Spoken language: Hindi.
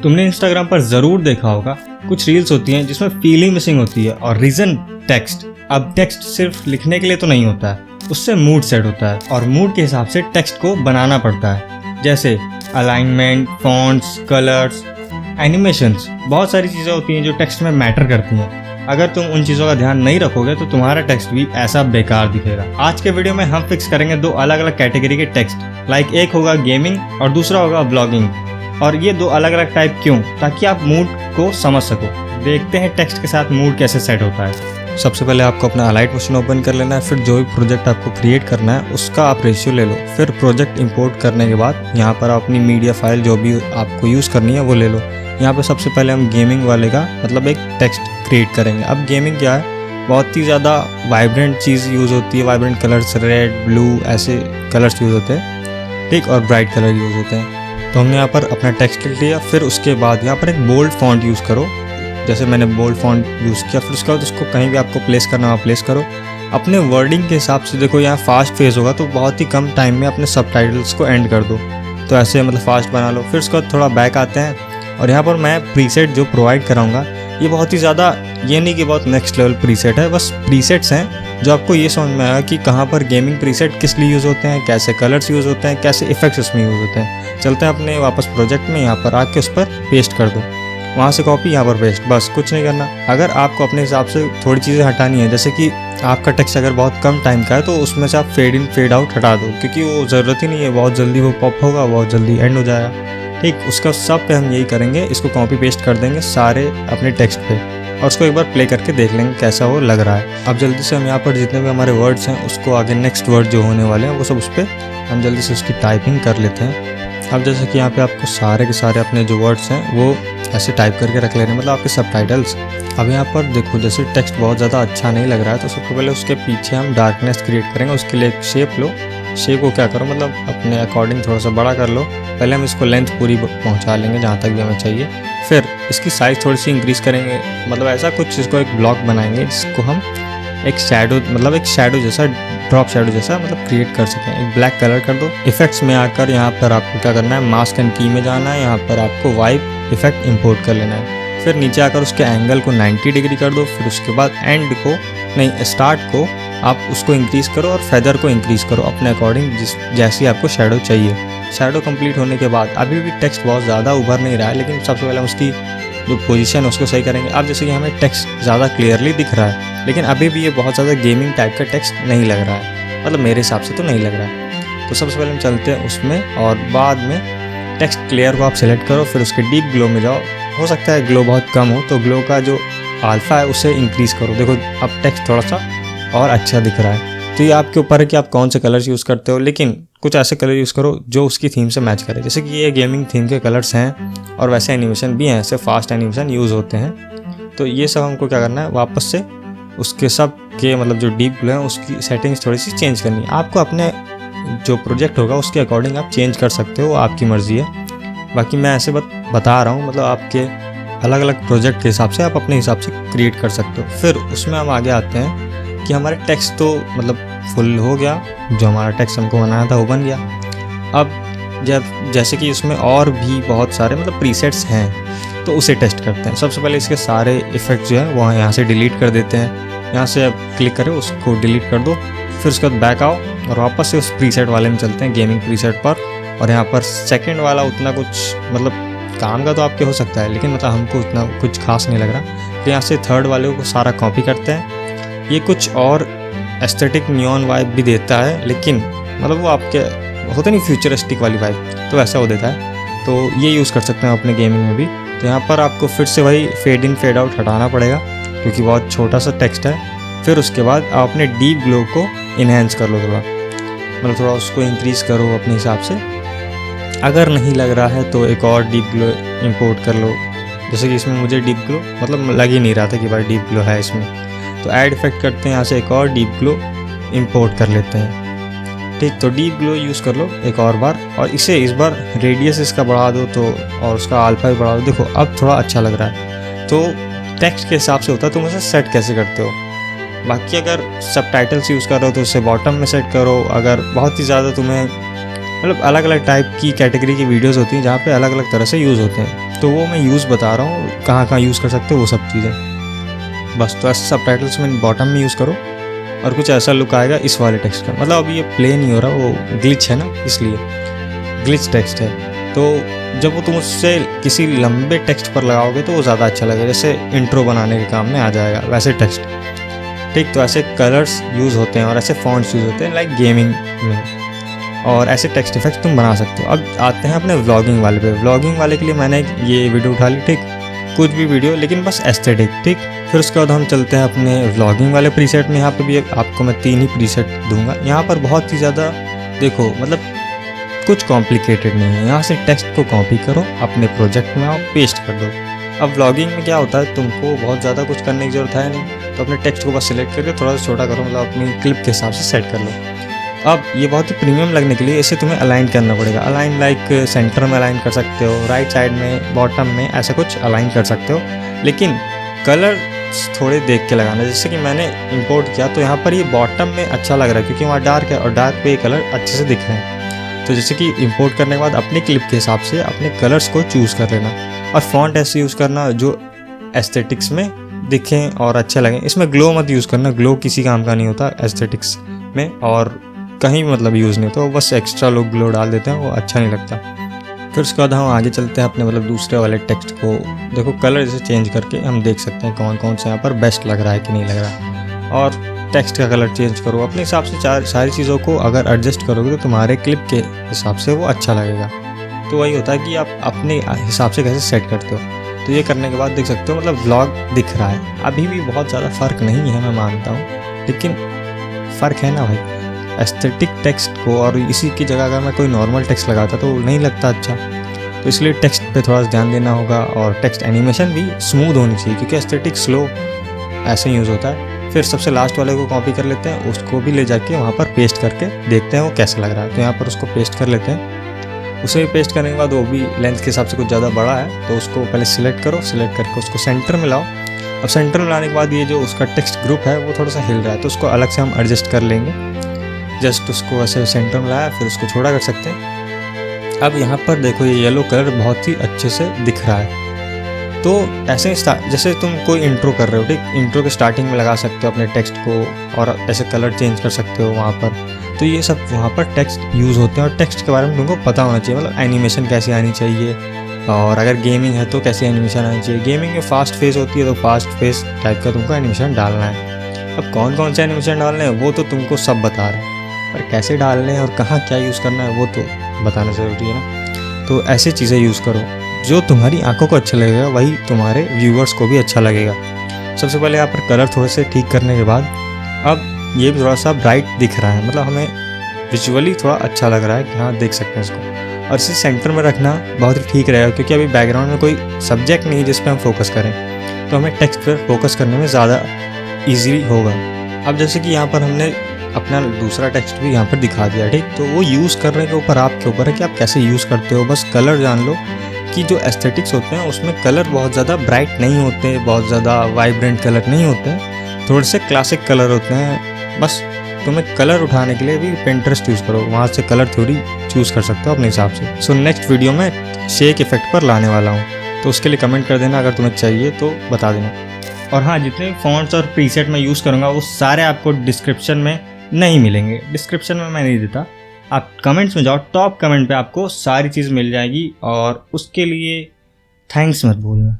तुमने इंस्टाग्राम पर ज़रूर देखा होगा, कुछ रील्स होती हैं जिसमें फीलिंग मिसिंग होती है और रीज़न टेक्स्ट। अब टेक्स्ट सिर्फ लिखने के लिए तो नहीं होता है, उससे मूड सेट होता है और मूड के हिसाब से टेक्स्ट को बनाना पड़ता है। जैसे अलाइनमेंट, फॉन्ट्स, कलर्स, एनिमेशंस, बहुत सारी चीज़ें होती हैं जो टेक्स्ट में मैटर करती हैं। अगर तुम उन चीज़ों का ध्यान नहीं रखोगे तो तुम्हारा टेक्स्ट भी ऐसा बेकार दिखेगा। आज के वीडियो में हम फिक्स करेंगे दो अलग अलग कैटेगरी के टेक्स्ट। लाइक एक होगा गेमिंग और दूसरा होगा ब्लॉगिंग। और ये दो अलग अलग टाइप क्यों, ताकि आप मूड को समझ सको। देखते हैं टेक्स्ट के साथ मूड कैसे सेट होता है। सबसे पहले आपको अपना अलाइट मोशन ओपन कर लेना है। फिर जो भी प्रोजेक्ट आपको क्रिएट करना है उसका आप रेशियो ले लो। फिर प्रोजेक्ट इंपोर्ट करने के बाद यहाँ पर अपनी मीडिया फाइल जो भी आपको यूज़ करनी है वो ले लो। यहाँ पे सबसे पहले हम गेमिंग वाले का मतलब एक टेक्स्ट क्रिएट करेंगे। अब गेमिंग क्या है, बहुत ही ज़्यादा वाइब्रेंट चीज़ यूज़ होती है। वाइब्रेंट कलर्स, रेड, ब्लू ऐसे कलर्स यूज़ होते हैं, ठीक, और ब्राइट कलर यूज़ होते हैं। तो हमने यहाँ पर अपना टेक्स्ट लिख लिया। फिर उसके बाद यहाँ पर एक बोल्ड फॉन्ट यूज़ करो। जैसे मैंने बोल्ड फॉन्ट यूज़ किया। फिर उसके बाद उसको कहीं भी आपको प्लेस करना वहाँ प्लेस करो। अपने वर्डिंग के हिसाब से देखो, यहाँ फास्ट फेज होगा तो बहुत ही कम टाइम में अपने सबटाइटल्स को एंड कर दो। तो ऐसे मतलब फास्ट बना लो। फिर उसके बाद थोड़ा बैक आते हैं और यहाँ पर मैं प्रीसेट जो प्रोवाइड कराऊंगा ये बहुत ही ज़्यादा, ये नहीं कि बहुत नेक्स्ट लेवल प्रीसेट है, बस प्रीसेट्स हैं जो आपको ये समझ में आएगा कि कहाँ पर गेमिंग प्रीसेट किस लिए यूज़ होते हैं, कैसे कलर्स यूज़ होते हैं, कैसे इफेक्ट्स उसमें यूज़ होते हैं। चलते हैं अपने वापस प्रोजेक्ट में, यहाँ पर आके उस पर पेस्ट कर दो। वहाँ से कॉपी, यहाँ पर पेस्ट, बस कुछ नहीं करना। अगर आपको अपने हिसाब से थोड़ी चीज़ें हटानी है, जैसे कि आपका टेक्स्ट अगर बहुत कम टाइम का है तो उसमें से आप फेड इन फेड आउट हटा दो, क्योंकि वो ज़रूरत ही नहीं है। बहुत जल्दी वो पॉप होगा, बहुत जल्दी एंड हो जाएगा, ठीक। उसका सब पे हम यही करेंगे, इसको कॉपी पेस्ट कर देंगे सारे अपने टेक्स्ट पे और उसको एक बार प्ले करके देख लेंगे कैसा वो लग रहा है। अब जल्दी से हम यहाँ पर जितने भी हमारे वर्ड्स हैं उसको आगे नेक्स्ट वर्ड जो होने वाले हैं वो सब उस पर हम जल्दी से उसकी टाइपिंग कर लेते हैं। अब जैसे कि यहाँ पे आपको सारे के सारे अपने जो वर्ड्स हैं वो ऐसे टाइप करके रख लेने, मतलब आपके सबटाइटल्स। अब यहाँ पर देखो, जैसे टेक्स्ट बहुत ज़्यादा अच्छा नहीं लग रहा है तो सबसे पहले उसके पीछे हम डार्कनेस क्रिएट करेंगे। उसके लिए एक शेप लो। शेप को क्या करो, मतलब अपने अकॉर्डिंग थोड़ा सा बड़ा कर लो। पहले हम इसको लेंथ पूरी पहुंचा लेंगे जहाँ तक भी हमें चाहिए। फिर इसकी साइज़ थोड़ी सी इंक्रीज़ करेंगे, मतलब ऐसा कुछ इसको एक ब्लॉक बनाएंगे जिसको हम एक शैडो, मतलब एक शैडो जैसा, ड्रॉप शैडो जैसा मतलब क्रिएट कर सकें। एक ब्लैक कलर कर दो। इफेक्ट्स में आकर यहाँ पर आपको क्या करना है, मास्क एंड की में जाना है। यहाँ पर आपको वाइप इफेक्ट इंपोर्ट कर लेना है। फिर नीचे आकर उसके एंगल को 90 डिग्री कर दो। फिर उसके बाद एंड को नहीं, स्टार्ट को आप उसको इंक्रीज़ करो और फेदर को इंक्रीज़ करो अपने अकॉर्डिंग, जैसी आपको शैडो चाहिए। शैडो कंप्लीट होने के बाद अभी भी टेक्स्ट बहुत ज़्यादा उभर नहीं रहा है, लेकिन सबसे पहले हम उसकी जो पोजीशन है उसको सही करेंगे। अब जैसे कि हमें टेक्स्ट ज़्यादा क्लियरली दिख रहा है, लेकिन अभी भी ये बहुत ज़्यादा गेमिंग टाइप का टेक्स्ट नहीं लग रहा है, मतलब मेरे हिसाब से तो नहीं लग रहा है। तो सबसे पहले हम चलते हैं उसमें और बाद में टेक्स्ट क्लियर को आप सेलेक्ट करो। फिर उसके डीप ग्लो में जाओ। हो सकता है ग्लो बहुत कम हो तो ग्लो का जो अल्फ़ा है उसे इंक्रीज़ करो। देखो अब टेक्स्ट थोड़ा सा और अच्छा दिख रहा है। तो ये आपके ऊपर है कि आप कौन से कलर्स यूज़ करते हो, लेकिन कुछ ऐसे कलर यूज़ करो जो उसकी थीम से मैच करे। जैसे कि ये गेमिंग थीम के कलर्स हैं और वैसे एनिमेशन भी हैं, ऐसे फास्ट एनिमेशन यूज़ होते हैं। तो ये सब हमको क्या करना है, वापस से उसके सब के मतलब जो डीप ग्लो है उसकी सेटिंग्स थोड़ी सी चेंज करनी है। आपको अपने जो प्रोजेक्ट होगा उसके अकॉर्डिंग आप चेंज कर सकते हो, आपकी मर्ज़ी है। बाकी मैं ऐसे बता रहा हूँ, मतलब आपके अलग अलग प्रोजेक्ट के हिसाब से आप अपने हिसाब से क्रिएट कर सकते हो। फिर उसमें हम आगे आते हैं कि हमारे टेक्स्ट तो मतलब फुल हो गया, जो हमारा टेक्स्ट हमको बनाया था वो बन गया। अब जैसे कि इसमें और भी बहुत सारे मतलब प्रीसेट्स हैं तो उसे टेस्ट करते हैं। सबसे पहले इसके सारे इफ़ेक्ट जो है वो यहाँ से डिलीट कर देते हैं। यहाँ से आप क्लिक करें, उसको डिलीट कर दो। फिर उसके बाद बैक आओ और वापस से उस प्रीसेट वाले में चलते हैं, गेमिंग प्रीसेट पर। और यहाँ पर सेकेंड वाला उतना कुछ मतलब काम का तो आपके हो सकता है, लेकिन मतलब हमको उतना कुछ खास नहीं लग रहा। तो यहाँ से थर्ड वाले को सारा कॉपी करते हैं। ये कुछ और एस्थेटिक नियॉन वाइब भी देता है, लेकिन मतलब वो आपके होता नहीं फ्यूचरिस्टिक वाली वाइब, तो वैसा वो देता है। तो ये यूज़ कर सकते हैं अपने गेमिंग में भी। तो यहाँ पर आपको फिर से वही फेड इन फेड आउट हटाना पड़ेगा क्योंकि बहुत छोटा सा टेक्स्ट है। फिर उसके बाद आप अपने डीप ग्लो को इन्हेंस कर लो, थोड़ा मतलब थोड़ा उसको इंक्रीज़ करो अपने हिसाब से। अगर नहीं लग रहा है तो एक और डीप ग्लो इंपोर्ट कर लो। जैसे कि इसमें मुझे डीप ग्लो मतलब लग ही नहीं रहा था कि भाई डीप ग्लो है इसमें, तो ऐड इफेक्ट करते हैं, यहाँ से एक और डीप ग्लो इंपोर्ट कर लेते हैं, ठीक। तो डीप ग्लो यूज़ कर लो एक और बार और इसे इस बार रेडियस इसका बढ़ा दो तो, और उसका अल्फा भी बढ़ा दो। देखो अब थोड़ा अच्छा लग रहा है। तो टेक्स्ट के हिसाब से होता है तुम इसे सेट कैसे करते हो। बाकी अगर सबटाइटल्स यूज़ कर रहे हो तो उसे बॉटम में सेट करो। अगर बहुत ही ज़्यादा तुम्हें मतलब अलग अलग टाइप की कैटेगरी की वीडियोस होती हैं जहाँ पे अलग अलग तरह से यूज़ होते हैं। तो वो मैं यूज़ बता रहा हूँ, कहाँ कहाँ यूज़ कर सकते हो वो सब चीज़ें बस। तो ऐसे सबटाइटल्स में बॉटम में यूज़ करो और कुछ ऐसा लुक आएगा इस वाले टेक्स्ट का। मतलब अभी ये प्ले नहीं हो रहा, वो ग्लिच है ना, इसलिए ग्लिच टेक्स्ट है। तो जब वो तुम उससे किसी लंबे टेक्स्ट पर लगाओगे तो वो ज़्यादा अच्छा लगेगा, जैसे इंट्रो बनाने के काम में आ जाएगा वैसे टेक्स्ट। ठीक, तो ऐसे कलर्स यूज़ होते हैं और ऐसे फॉन्ट्स यूज़ होते हैं लाइक गेमिंग में, और ऐसे टेक्स्ट इफेक्ट तुम बना सकते हो। अब आते हैं अपने व्लॉगिंग वाले पे। व्लॉगिंग वाले के लिए मैंने ये वीडियो उठा ली, ठीक, कुछ भी वीडियो लेकिन बस एस्थेटिक, ठीक। फिर उसके बाद हम चलते हैं अपने व्लॉगिंग वाले प्रीसेट में। यहाँ पे भी आपको मैं 3 ही प्रीसेट दूंगा। यहाँ पर बहुत ही ज़्यादा देखो, मतलब कुछ कॉम्प्लिकेटेड नहीं है। यहाँ से टेक्स्ट को कॉपी करो, अपने प्रोजेक्ट में आओ, पेस्ट कर दो। अब व्लॉगिंग में क्या होता है, तुमको बहुत ज़्यादा कुछ करने की ज़रूरत है नहीं, तो अपने टेक्स्ट को बस सिलेक्ट करके थोड़ा सा छोटा करो, मतलब अपनी क्लिप के हिसाब से सेट कर लो। अब ये बहुत ही प्रीमियम लगने के लिए इसे तुम्हें अलाइन करना पड़ेगा। अलाइन लाइक सेंटर में अलाइन कर सकते हो, राइट साइड में, बॉटम में, ऐसा कुछ अलाइन कर सकते हो। लेकिन कलर थोड़े देख के लगाना। जैसे कि मैंने इंपोर्ट किया तो यहाँ पर ये बॉटम में अच्छा लग रहा है क्योंकि वहाँ डार्क है और डार्क पे ये कलर अच्छे से दिख रहे हैं। तो जैसे कि इंपोर्ट करने के बाद अपनी क्लिप के हिसाब से अपने कलर्स को चूज़ कर लेना और फॉन्ट ऐसे यूज़ करना जो एस्थेटिक्स में दिखें और अच्छे लगें। इसमें ग्लो मत यूज़ करना, ग्लो किसी काम का नहीं होता एस्थेटिक्स में, और कहीं मतलब यूज़ नहीं होता, वो बस एक्स्ट्रा लोग ग्लो डाल देते हैं, वो अच्छा नहीं लगता। फिर उसके बाद हम आगे चलते हैं अपने मतलब दूसरे वाले टेक्स्ट को। देखो कलर जैसे चेंज करके हम देख सकते हैं कौन कौन से यहाँ पर बेस्ट लग रहा है कि नहीं लग रहा। और टेक्स्ट का कलर चेंज करो अपने हिसाब से। सारी चीज़ों को अगर एडजस्ट करोगे तो तुम्हारे क्लिप के हिसाब से वो अच्छा लगेगा। तो वही होता है कि आप अपने हिसाब से कैसे सेट करते हो। तो ये करने के बाद देख सकते हो मतलब व्लॉग दिख रहा है। अभी भी बहुत ज़्यादा फ़र्क नहीं है, मैं मानता हूँ, लेकिन फ़र्क है ना भाई। एस्थेटिक टेक्स्ट को और इसी की जगह अगर मैं कोई नॉर्मल टेक्स्ट लगाता तो नहीं लगता अच्छा। तो इसलिए टेक्स्ट पे थोड़ा सा ध्यान देना होगा और टेक्स्ट एनिमेशन भी स्मूथ होनी चाहिए क्योंकि एस्थेटिक स्लो ऐसे यूज़ होता है। फिर सबसे लास्ट वाले को कॉपी कर लेते हैं, उसको भी ले जाके वहाँ पर पेस्ट करके देखते हैं वो कैसा लग रहा है। तो यहाँ पर उसको पेस्ट कर लेते हैं। उसे भी पेस्ट करने के बाद वो भी लेंथ के हिसाब से कुछ ज़्यादा बड़ा है तो उसको पहले सिलेक्ट करो, सिलेक्ट करके उसको सेंटर में लाओ। अब सेंटर में लाने के बाद ये जो उसका टेक्स्ट ग्रुप है वो थोड़ा सा हिल रहा है तो उसको अलग से हम एडजस्ट कर लेंगे। जस्ट उसको ऐसे सेंटर में लाया, फिर उसको छोटा कर सकते हैं। अब यहाँ पर देखो ये येलो कलर बहुत ही अच्छे से दिख रहा है। तो ऐसे जैसे तुम कोई इंट्रो कर रहे हो, ठीक, इंट्रो के स्टार्टिंग में लगा सकते हो अपने टेक्स्ट को और ऐसे कलर चेंज कर सकते हो वहाँ पर। तो ये सब वहाँ पर टेक्स्ट यूज़ होते हैं और टेक्स्ट के बारे में तुमको पता होना चाहिए, मतलब एनिमेशन कैसी आनी चाहिए, और अगर गेमिंग है तो कैसी एनिमेशन आनी चाहिए। गेमिंग में फास्ट फेस होती है तो फास्ट फेस टाइप का तुमको एनिमेशन डालना है। अब कौन कौन से एनिमेशन डालने हैं वो तो तुमको सब बता रहे हैं, पर कैसे डालने हैं और कहाँ क्या यूज़ करना है वो तो बताना ज़रूरी है ना। तो ऐसी चीज़ें यूज़ करो जो तुम्हारी आंखों को अच्छा लगेगा, वही तुम्हारे व्यूअर्स को भी अच्छा लगेगा। सबसे पहले यहाँ पर कलर थोड़े से ठीक करने के बाद अब ये भी थोड़ा सा ब्राइट दिख रहा है, मतलब हमें विजुअली थोड़ा अच्छा लग रहा है कि हाँ देख सकते हैं इसको। और इसे सेंटर में रखना बहुत ही ठीक रहेगा क्योंकि अभी बैकग्राउंड में कोई सब्जेक्ट नहीं है जिस पर हम फोकस करें, तो हमें टेक्स्ट पर फोकस करने में ज़्यादा ईजी होगा। अब जैसे कि यहाँ पर हमने अपना दूसरा टेक्स्ट भी यहाँ पर दिखा दिया, ठीक, तो वो यूज़ करने के ऊपर आपके ऊपर है कि आप कैसे यूज़ करते हो। बस कलर जान लो कि जो एस्थेटिक्स होते हैं उसमें कलर बहुत ज़्यादा ब्राइट नहीं होते, बहुत ज़्यादा वाइब्रेंट कलर नहीं होते, थोड़े से क्लासिक कलर होते हैं। बस तुम्हें कलर उठाने के लिए भी पिंटरेस्ट यूज़ करो, वहाँ से कलर थ्योरी चूज़ कर सकते हो अपने हिसाब से। सो नेक्स्ट वीडियो में शेक इफेक्ट पर लाने वाला हूँ, तो उसके लिए कमेंट कर देना, अगर तुम्हें चाहिए तो बता देना। और हाँ, जितने भी फॉन्ट्स और प्रीसेट मैं यूज़ करूँगा वो सारे आपको डिस्क्रिप्शन में नहीं मिलेंगे, डिस्क्रिप्शन में मैं नहीं देता। आप कमेंट्स में जाओ, टॉप कमेंट पे आपको सारी चीज़ मिल जाएगी, और उसके लिए थैंक्स मत भूलना।